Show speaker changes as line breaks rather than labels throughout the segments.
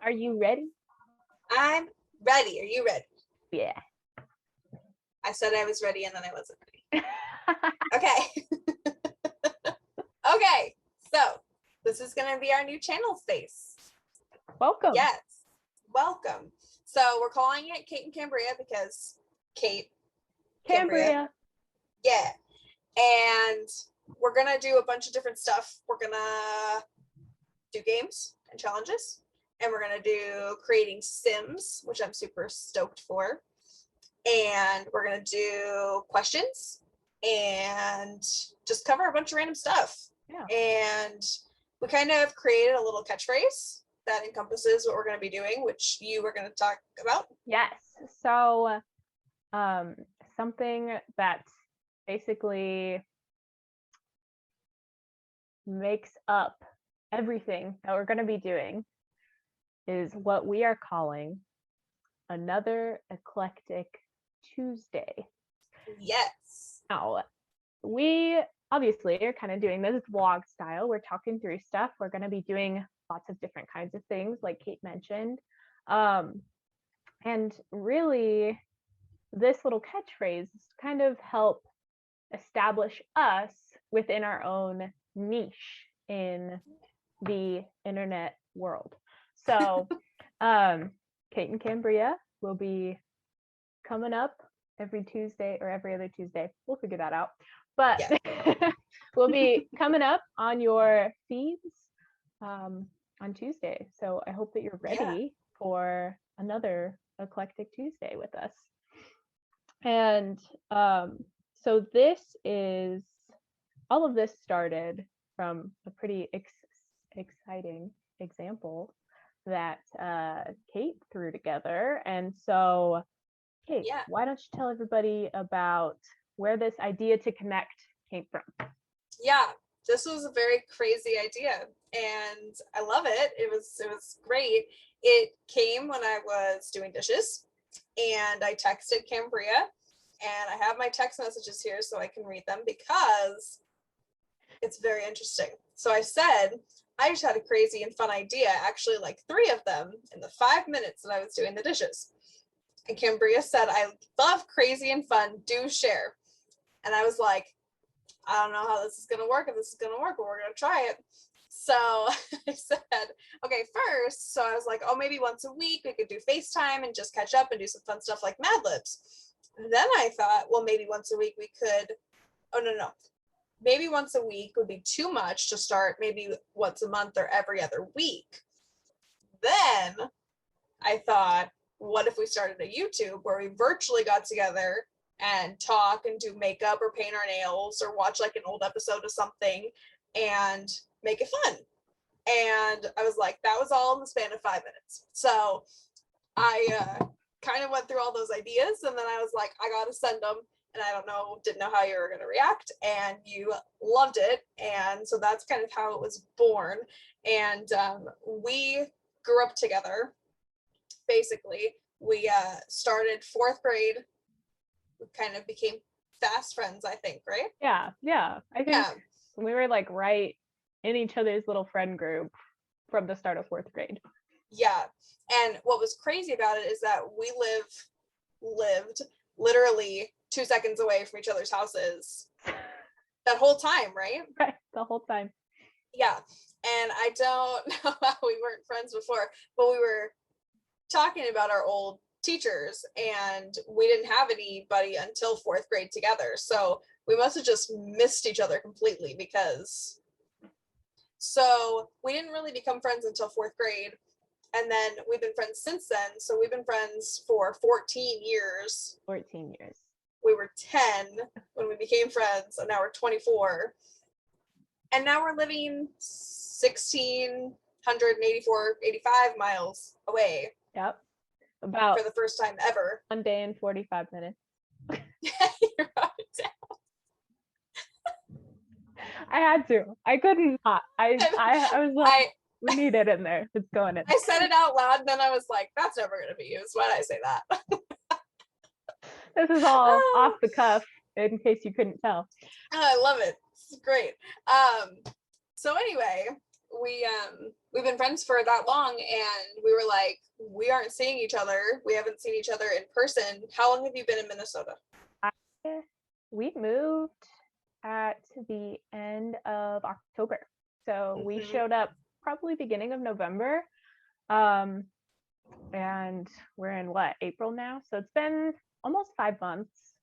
Are you ready?
I'm ready. Are you ready?
Yeah.
I said I was ready and then I wasn't ready. Okay. Okay. So this is going to be our new channel space.
Welcome.
Yes. Welcome. So we're calling it Kate and Kambria because Kate.
Kambria.
Yeah. And we're going to do a bunch of different stuff. We're going to do games and challenges. And we're going to do creating Sims, which I'm super stoked for. And we're going to do questions and just cover a bunch of random stuff.
Yeah.
And we kind of created a little catchphrase that encompasses what we're going to be doing, which you were going to talk about.
Yes. So something that basically makes up everything that we're going to be doing is what we are calling another eclectic Tuesday.
Yes.
Now, we obviously are kind of doing this vlog style. We're talking through stuff. We're going to be doing lots of different kinds of things, like Kate mentioned. And really, this little catchphrase kind of help establish us within our own niche in the internet world. So Kate and Kambria will be coming up every Tuesday or every other Tuesday. We'll figure that out. But yeah. We'll be coming up on your feeds on Tuesday. So I hope that you're ready for another eclectic Tuesday with us. And so all of this started from a pretty exciting example that Kate threw together. And so, Kate, why don't you tell everybody about where this idea to connect came from?
Yeah, this was a very crazy idea and I love it. It was great. It came when I was doing dishes and I texted Kambria, and I have my text messages here so I can read them because it's very interesting. So I said, I just had a crazy and fun idea, actually like 3 of them in the 5 minutes that I was doing the dishes. And Kambria said, I love crazy and fun, do share. And I was like, I don't know how this is going to work, if this is going to work, but we're going to try it. So I said, okay, first, so I was like, oh, maybe once a week we could do FaceTime and just catch up and do some fun stuff like Mad Libs. And then I thought, well, maybe once a week we could, no. Maybe once a week would be too much to start, maybe once a month or every other week. Then I thought, what if we started a YouTube where we virtually got together and talk and do makeup or paint our nails or watch like an old episode of something and make it fun. And I was like, that was all in the span of 5 minutes. So I kind of went through all those ideas and then I was like, I gotta send them. And I didn't know how you were going to react, and you loved it. And so that's kind of how it was born. And we grew up together. Basically, we started 4th grade. We kind of became fast friends, I think, right?
Yeah. I think we were like right in each other's little friend group from the start of 4th grade.
Yeah. And what was crazy about it is that we lived literally 2 seconds away from each other's houses that whole time, right?
Right, the whole time.
Yeah. And I don't know how we weren't friends before, but we were talking about our old teachers and we didn't have anybody until 4th grade together. So we must have just missed each other completely so we didn't really become friends until 4th grade. And then we've been friends since then. So we've been friends for 14 years.
14 years.
We were 10 when we became friends, and now we're 24. And now we're living 1,685 miles away.
Yep. About
for the first time ever.
1 day and 45 minutes.
You're right.
I had to. I couldn't not. I was like, we need it in there. It's going in.
I said it out loud, and then I was like, that's never going to be used. Why did I say that?
This is all off the cuff, in case you couldn't tell.
I love it. It's great. So anyway, we've been friends for that long, and we were like, we aren't seeing each other. We haven't seen each other in person. How long have you been in Minnesota?
We moved at the end of October. So we showed up probably beginning of November. And we're in April now. So it's been almost 5 months.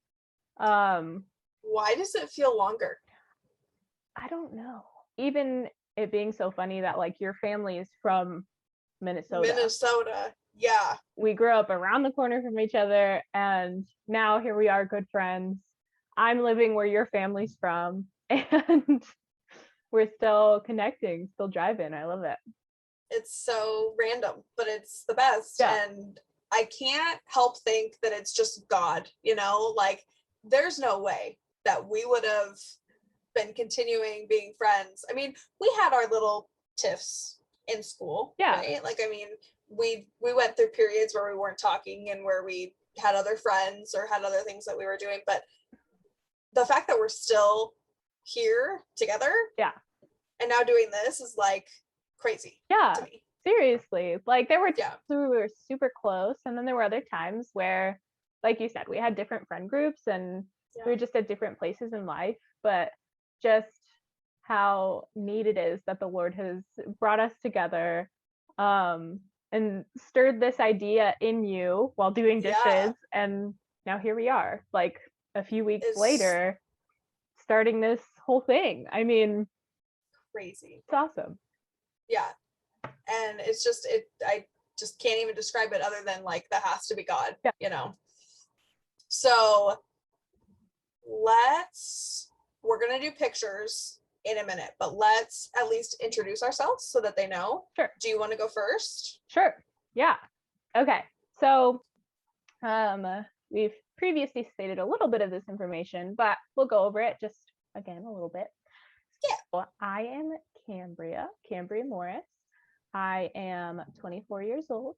Why does it feel longer?
I don't know. Even it being so funny that like your family is from Minnesota.
Yeah.
We grew up around the corner from each other, and now here we are, good friends. I'm living where your family's from, and we're still connecting, still driving. I love it.
It's so random, but it's the best.
Yeah.
And I can't help think that it's just God, you know, like there's no way that we would have been continuing being friends. I mean, we had our little tiffs in school,
Yeah.
right? Like, I mean, we went through periods where we weren't talking and where we had other friends or had other things that we were doing, but the fact that we're still here together,
yeah,
and now doing this is like crazy.
Yeah,
to me.
Seriously. Like there were times where we were super close, and then there were other times where, like you said, we had different friend groups and we were just at different places in life, but just how neat it is that the Lord has brought us together, and stirred this idea in you while doing dishes, and now here we are, like a few weeks later, starting this whole thing. I mean,
crazy.
It's awesome.
Yeah. And it's just, I just can't even describe it other than like, that has to be God, you know? So we're going to do pictures in a minute, but let's at least introduce ourselves so that they know.
Sure.
Do you want to go first?
Sure. Yeah. Okay. So we've previously stated a little bit of this information, but we'll go over it just again a little bit.
Yeah.
So I am Kambria Morris. I am 24 years old.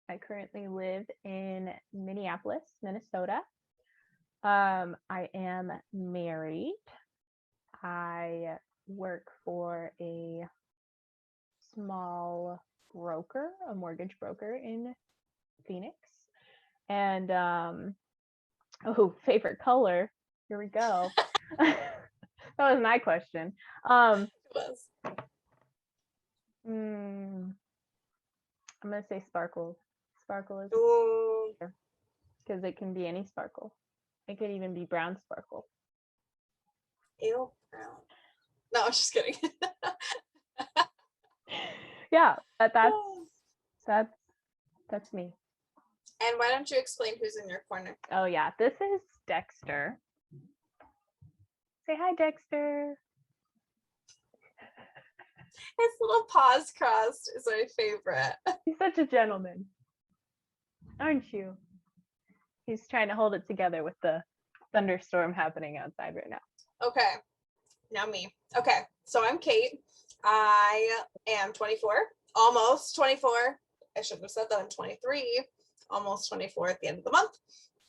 I currently live in Minneapolis, Minnesota. I am married. I work for a small broker, a mortgage broker in Phoenix. And favorite color. Here we go. That was my question.
It was.
I'm gonna say sparkle. Sparkle is because it can be any sparkle. It could even be brown sparkle.
Ew, brown. No, I'm just kidding.
Yeah, that's me.
And why don't you explain who's in your corner?
Oh yeah, this is Dexter. Say hi, Dexter.
His little paws crossed is my favorite.
He's such a gentleman, aren't you? He's trying to hold it together with the thunderstorm happening outside right now.
Okay, now me. Okay, so I'm Kate. I am 24, almost 24. I shouldn't have said that. I'm 23, almost 24 at the end of the month.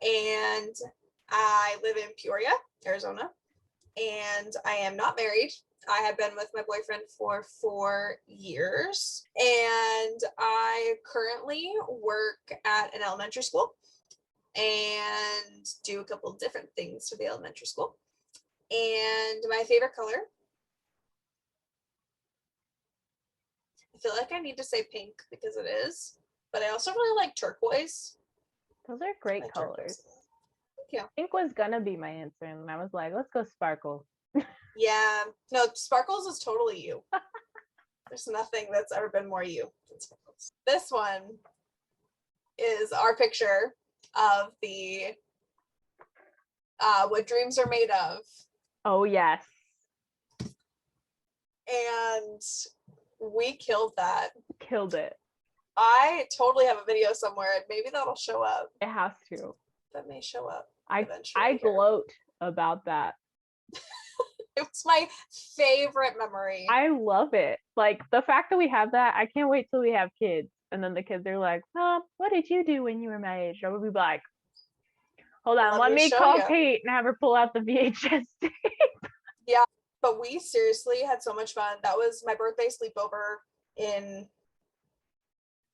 And I live in Peoria, Arizona. And I am not married. I have been with my boyfriend for 4 years. And I currently work at an elementary school and do a couple of different things for the elementary school. And my favorite color, I feel like I need to say pink because it is, but I also really like turquoise.
Those are great colors.
Yeah.
Pink was gonna be my answer, and I was like, let's go sparkle.
Yeah, no, sparkles is totally you. There's nothing that's ever been more you than sparkles. This one is our picture of the What Dreams Are Made Of.
Oh yes.
And we killed that.
Killed it.
I totally have a video somewhere, and maybe that'll show up.
It has to.
That may show up.
I gloat about that.
It was my favorite memory.
I love it. Like the fact that we have that, I can't wait till we have kids. And then the kids are like, Mom, what did you do when you were my age? I would be like, hold on, let me call Kate and have her pull out the VHS tape.
Yeah, But we seriously had so much fun. That was my birthday sleepover in.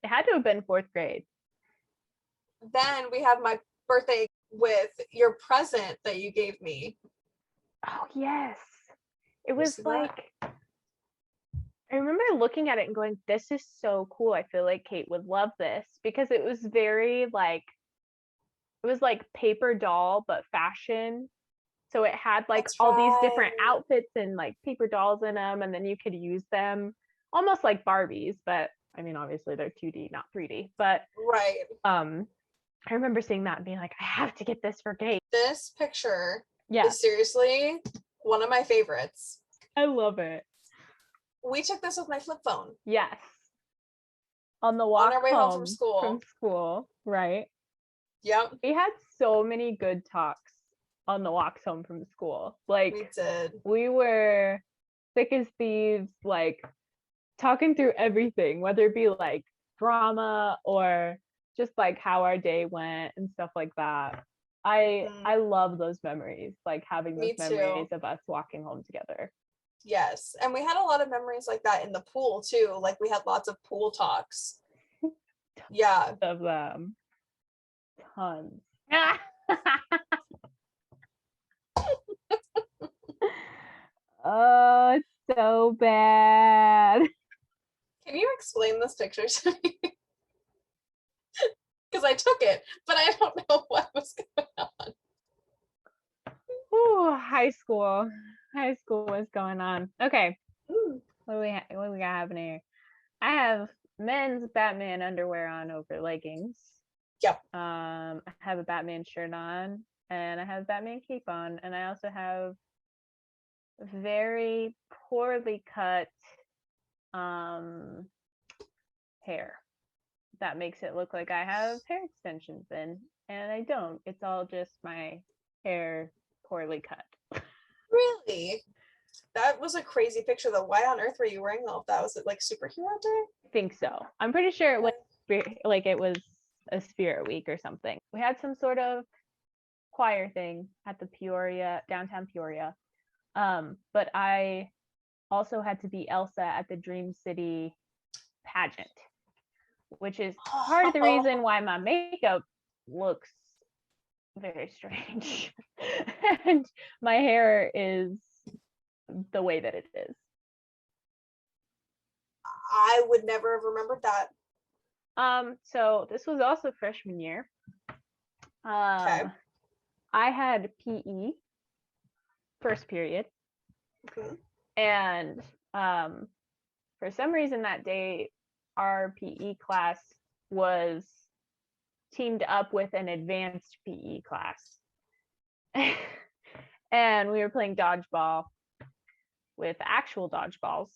It had to have been 4th grade.
Then we have my birthday with your present that you gave me.
Oh yes. It
You
was
see that?
like, I remember looking at it and going, this is so cool. I feel like Kate would love this, because it was very like, it was like paper doll but fashion. So it had like
That's
all these different
right.
outfits and like paper dolls in them, and then you could use them almost like Barbies, but I mean obviously they're 2D, not 3D. But
Right.
I remember seeing that and being like, I have to get this for Kate.
This picture
Yeah,
is seriously one of my favorites.
I love it.
We took this with my flip phone
Yes. On the
on
walk
our way home from
home
school.
from school, right?
Yep,
We had so many good talks on the walks home from school.
we
Like,
did.
we were thick as thieves, like talking through everything, whether it be like drama or just like how our day went and stuff like that. I love those memories, like having those
Me
memories
too.
of us walking home together.
Yes. And we had a lot of memories like that in the pool too. Like we had lots of pool talks. Yeah.
Of them. Tons. Oh, it's so bad.
Can you explain this picture to me? Because I took it, but I don't know what was going on.
Ooh, high school. High school was going on. Okay.
Ooh.
What do we got happening here? I have men's Batman underwear on over leggings.
Yep.
I have a Batman shirt on, and I have a Batman cape on, and I also have very poorly cut hair that makes it look like I have hair extensions in, and I don't. It's all just my hair poorly cut.
Really? That was a crazy picture though. Why on earth were you wearing all of that? Was it like superhero day?
I think so. I'm pretty sure it was like it was a Spirit Week or something. We had some sort of choir thing at the Peoria, downtown Peoria. But I also had to be Elsa at the Dream City pageant, which is part of the reason why my makeup looks very strange. And my hair is the way that it is.
I would never have remembered that.
So this was also freshman year.
Okay.
I had PE first period.
Mhm.
And for some reason that day, our PE class was teamed up with an advanced PE class. And we were playing dodgeball with actual dodgeballs,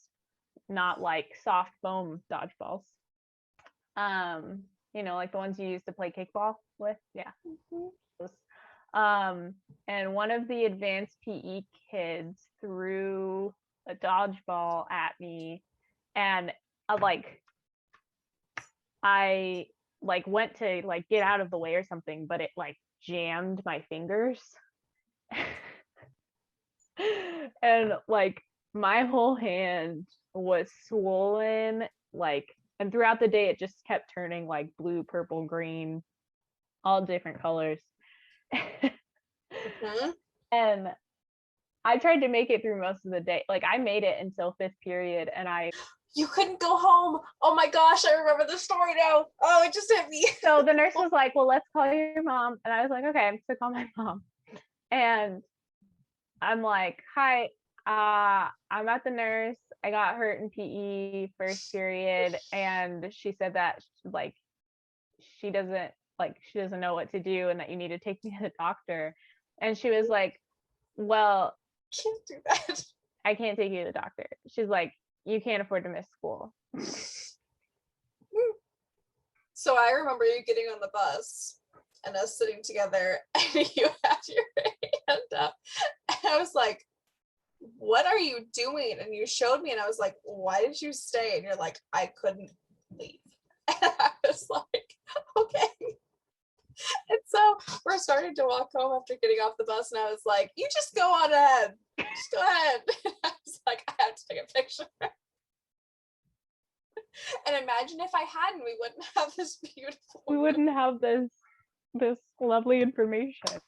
not like soft foam dodgeballs. You know, like the ones you use to play kickball with. Yeah. And one of the advanced PE kids threw a dodgeball at me, and I went to like get out of the way or something, but it like jammed my fingers. And like my whole hand was swollen, like, and throughout the day it just kept turning like blue, purple, green, all different colors.
Mhm.
And I tried to make it through most of the day. Like I made it until 5th period, and
You couldn't go home. Oh my gosh, I remember this story now. Oh, it just hit me.
so the nurse was like, well, let's call your mom. And I was like, okay, so call my mom. And I'm like, hi, I'm at the nurse. I got hurt in PE first period, and she said that like she doesn't know what to do, and that you need to take me to the doctor. And she was like, well,
Can't do that.
I can't take you to the doctor. She's like, you can't afford to miss school.
So I remember you getting on the bus and us sitting together, and you had your hand up. And I was like, what are you doing? And you showed me, and I was like, why did you stay? And you're like, I couldn't leave. And I was like, okay. And so we're starting to walk home after getting off the bus, and I was like, you just go on ahead. Just go ahead. And picture. And imagine if I hadn't, we wouldn't have this beautiful.
We wouldn't have this lovely information.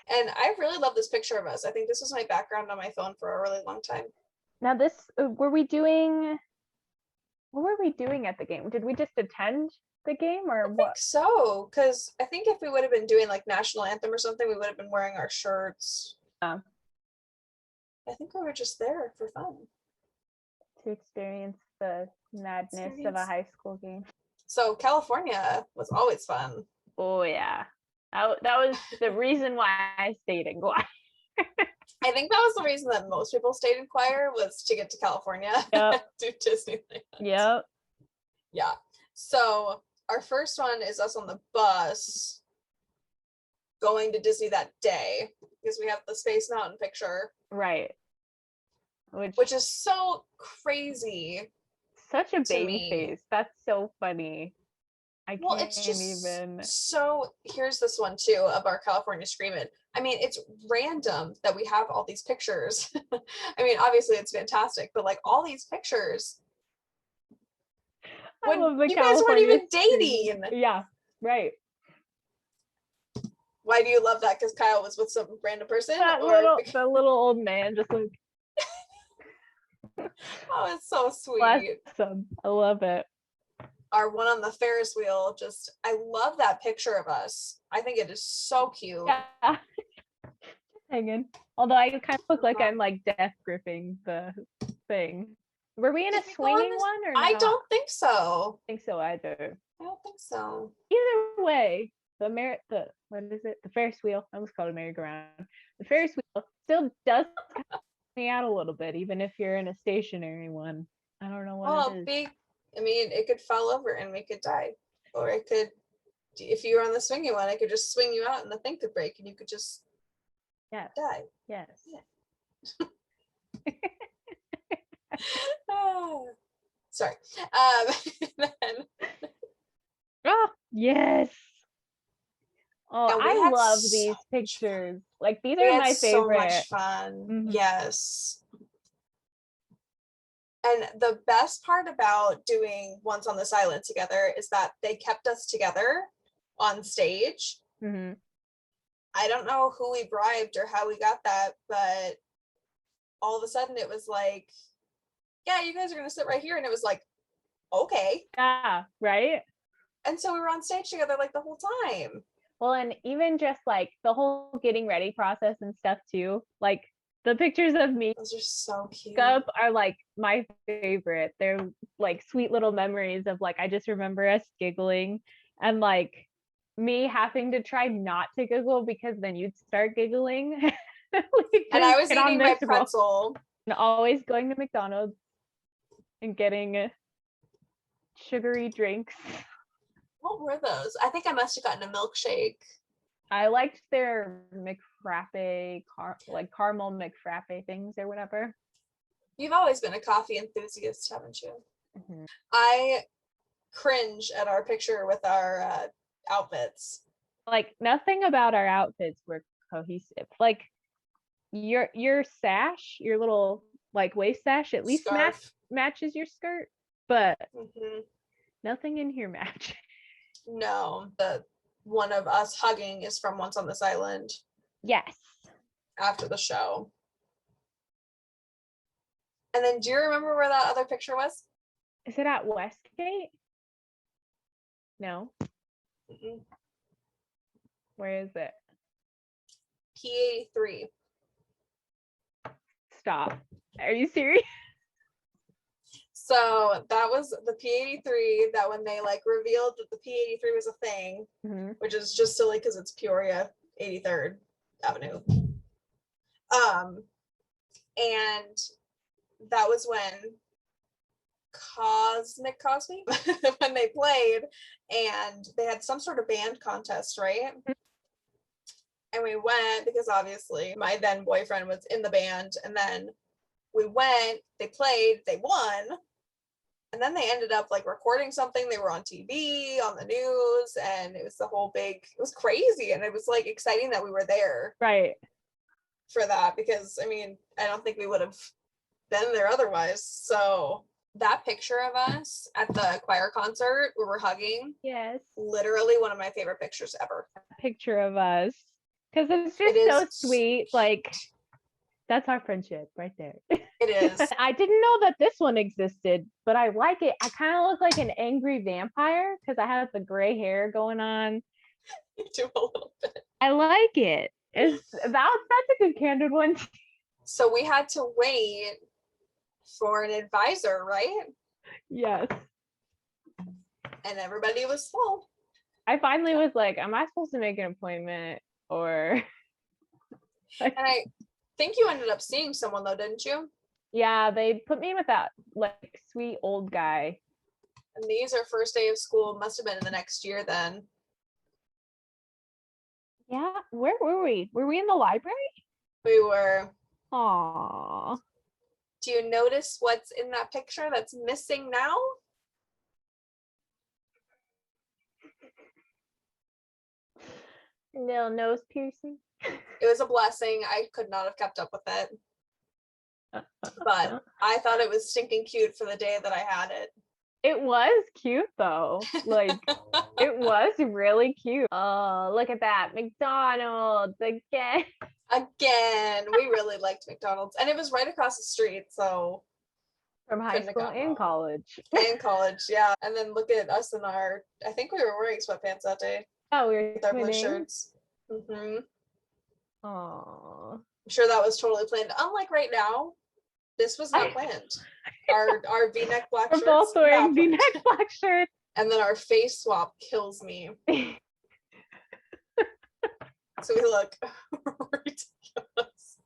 And I really love this picture of us. I think this was my background on my phone for a really long time.
Now this, what were we doing at the game? Did we just attend the game or
I
what?
think so, because I think if we would have been doing like national anthem or something, we would have been wearing our shirts. I think we were just there for fun.
To experience the madness of a high school game.
So California was always fun.
Oh yeah. That was the reason why I stayed in Guay.
I think that was the reason that most people stayed in choir, was to get to California.
Yep.
To Disneyland.
Yep.
Yeah. So our first one is us on the bus going to Disney that day, because we have the Space Mountain picture.
Right.
Which is so crazy.
Such a baby face. That's so funny.
Well, it's just even. So here's this one too of our California Screamin'. I mean, it's random that we have all these pictures. I mean, obviously it's fantastic, but like all these pictures. When you guys weren't even dating.
Yeah, right.
Why do you love that? Because Kyle was with some random person?
The little old man just like.
Oh, it's so sweet.
Awesome. I love it.
Our one on the Ferris wheel, just, I love that picture of us. I think it is so cute.
Yeah. Hanging. Although I kind of look like I'm like death gripping the thing. Were we in a swinging one or not?
I don't think so.
I think so either.
I don't think so.
Either way, what is it? The Ferris wheel. I almost called it merry-go-round. The Ferris wheel still does me out a little bit, even if you're in a stationary one. I don't know what it is.
I mean, it could fall over and we could die. Or it could, if you were on the swinging one, it could just swing you out and the thing could break and you could just die.
Yes.
Yeah. Oh, sorry.
Oh, yes. Oh, I love these pictures. Like, these are my favorite.
So much fun. Mm-hmm. Yes. And the best part about doing Once on This Island together is that they kept us together on stage.
Mm-hmm.
I don't know who we bribed or how we got that, but all of a sudden it was like, yeah, you guys are going to sit right here. And it was like, okay.
Yeah, right?
And so we were on stage together like the whole time.
Well, and even just like the whole getting ready process and stuff too, like the pictures of me,
those are so cute,
are like my favorite. They're like sweet little memories of like, I just remember us giggling and like me having to try not to giggle because then you'd start giggling.
And I was eating my pretzel.
And always going to McDonald's and getting sugary drinks.
What were those? I think I must have gotten a milkshake.
I liked their McFrappe, caramel McFrappe things or whatever.
You've always been a coffee enthusiast, haven't you?
Mm-hmm.
I cringe at our picture with our outfits.
Like, nothing about our outfits were cohesive. Like, your sash, your little like waist sash, at least matches your skirt, but nothing in here matches.
No, the one of us hugging is from Once on This Island.
Yes.
After the show. And then do you remember where that other picture was?
Is it at Westgate? No.
Mm-mm.
Where is it?
P83.
Stop. Are you serious?
So that was the P83, that when they like revealed that the P83 was a thing, which is just silly because it's Peoria 83rd Avenue. And that was when Cosmic Cosby, when they played, and they had some sort of band contest, right? And we went because obviously my then boyfriend was in the band, and then we went, they played, they won. And then they ended up like recording something. They were on TV, on the news, and it was the whole big, it was crazy. And it was like exciting that we were there.
Right.
For that, because I mean, I don't think we would have been there otherwise. So that picture of us at the choir concert where we're hugging,
Yes.
literally one of my favorite pictures ever.
Picture of us. Because it's
It
just so
is
sweet. Like, that's our friendship right there.
It is.
I didn't know that this one existed, but I like it. I kind of look like an angry vampire because I have the gray hair going on.
You do a little bit.
I like it. That's a good candid one.
So we had to wait for an advisor, right?
Yes.
And everybody was full.
I finally was like, am I supposed to make an appointment or?
And I think you ended up seeing someone though, didn't you?
Yeah, they put me with that like sweet old guy.
And these are first day of school. Must have been in the next year then.
Yeah, where were we? Were we in the library?
We were.
Aww.
Do you notice what's in that picture that's missing now?
Little nose piercing.
It was a blessing. I could not have kept up with it. But I thought it was stinking cute for the day that I had it.
It was cute though. Like it was really cute. Oh, look at that. McDonald's again.
Again, we really liked McDonald's. And it was right across the street, so
From high
couldn't have
school
gone
and
wrong.
college.
And college, yeah. And then look at us in our, I think we were wearing sweatpants that day
Oh, we were
with our blue
twinning.
shirts. Mm-hmm.
Aww.
I'm sure that was totally planned. Unlike right now, this was not planned. Our V-neck black
We're
shirts.
both wearing
not planned.
V-neck black shirts.
And then our face swap kills me. So we look ridiculous.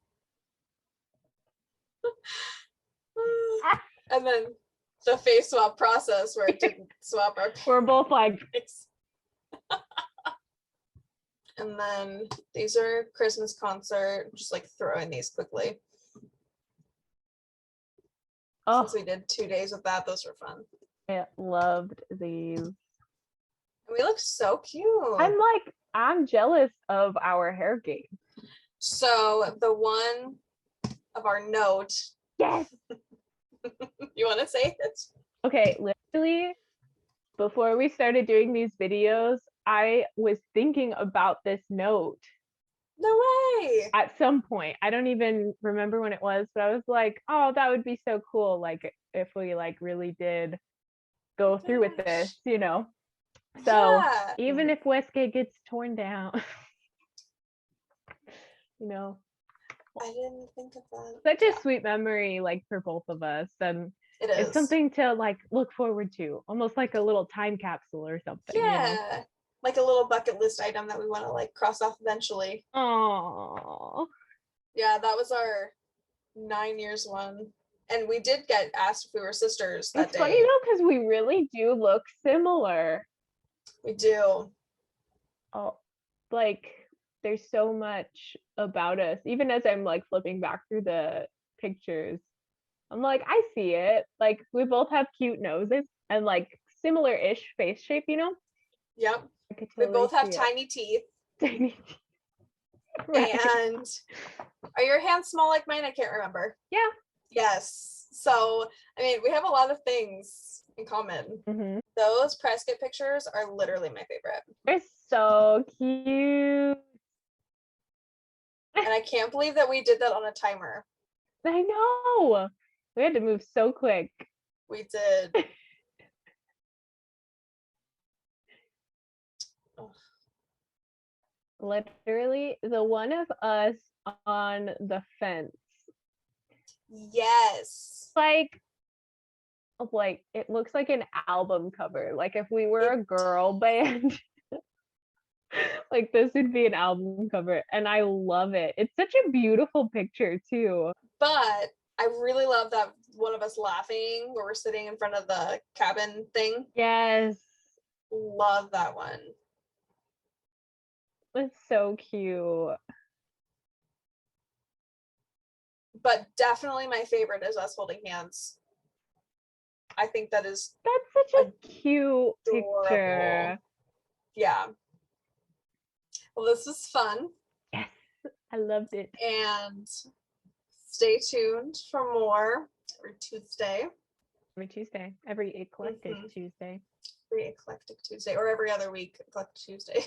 And then the face swap process where it didn't swap our
We're both like
face. And then these are Christmas concert. Just like throw in these quickly.
oh,
Since we did 2 days of that, those were fun.
I loved these.
And we look so cute.
I'm jealous of our hair game.
So the one of our note.
Yes.
You want to say it?
Okay, literally, before we started doing these videos, I was thinking about this note.
No way.
At some point. I don't even remember when it was, but I was like, oh, that would be so cool. Like if we like really did go through with this, you know. So
Yeah.
even if Westgate gets torn down, you know.
I didn't think of that.
Such a sweet memory, like for both of us. And
It is.
it's something to like look forward to, almost like a little time capsule or something.
Yeah.
You know?
Like a little bucket list item that we want to like cross off eventually.
Oh.
Yeah, that was our 9 years one. And we did get asked if we were sisters that
It's
day.
funny though, because we really do look similar.
We do.
Oh, like there's so much about us. Even as I'm like flipping back through the pictures, I'm like, I see it. Like we both have cute noses and like similar-ish face shape, you know?
Yep.
Totally
we both have
see
tiny teeth.
Tiny teeth. Right.
And are your hands small like mine? I can't remember.
Yeah.
Yes. So, I mean, we have a lot of things in common.
Mm-hmm.
Those press kit pictures are literally my favorite.
They're so cute.
And I can't believe that we did that on a timer.
I know. We had to move so quick.
We did.
Literally, the one of us on the fence.
Yes.
Like it looks like an album cover. Like if we were a girl band, like this would be an album cover. And I love it. It's such a beautiful picture too.
But I really love that one of us laughing where we're sitting in front of the cabin thing.
Yes.
Love that one.
It's so cute.
But definitely my favorite is us holding hands. I think that's
such a cute picture.
Yeah. Well, this was fun.
Yes, I loved it.
And Stay tuned for more every Tuesday.
Every Tuesday, every eclectic
Mhm.
Tuesday.
Every eclectic Tuesday, or every other week, eclectic Tuesday.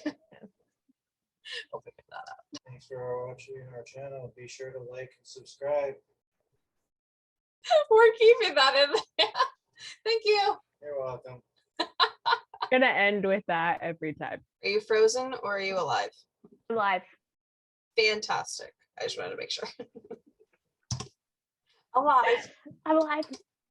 We'll figure that out.
Thanks for watching our channel. Be sure to like and subscribe.
We're keeping that in there. Thank you.
You're welcome.
Gonna end with that every time.
Are you frozen or are you alive?
Live.
Fantastic. I just wanted to make sure. Alive.
I'm alive.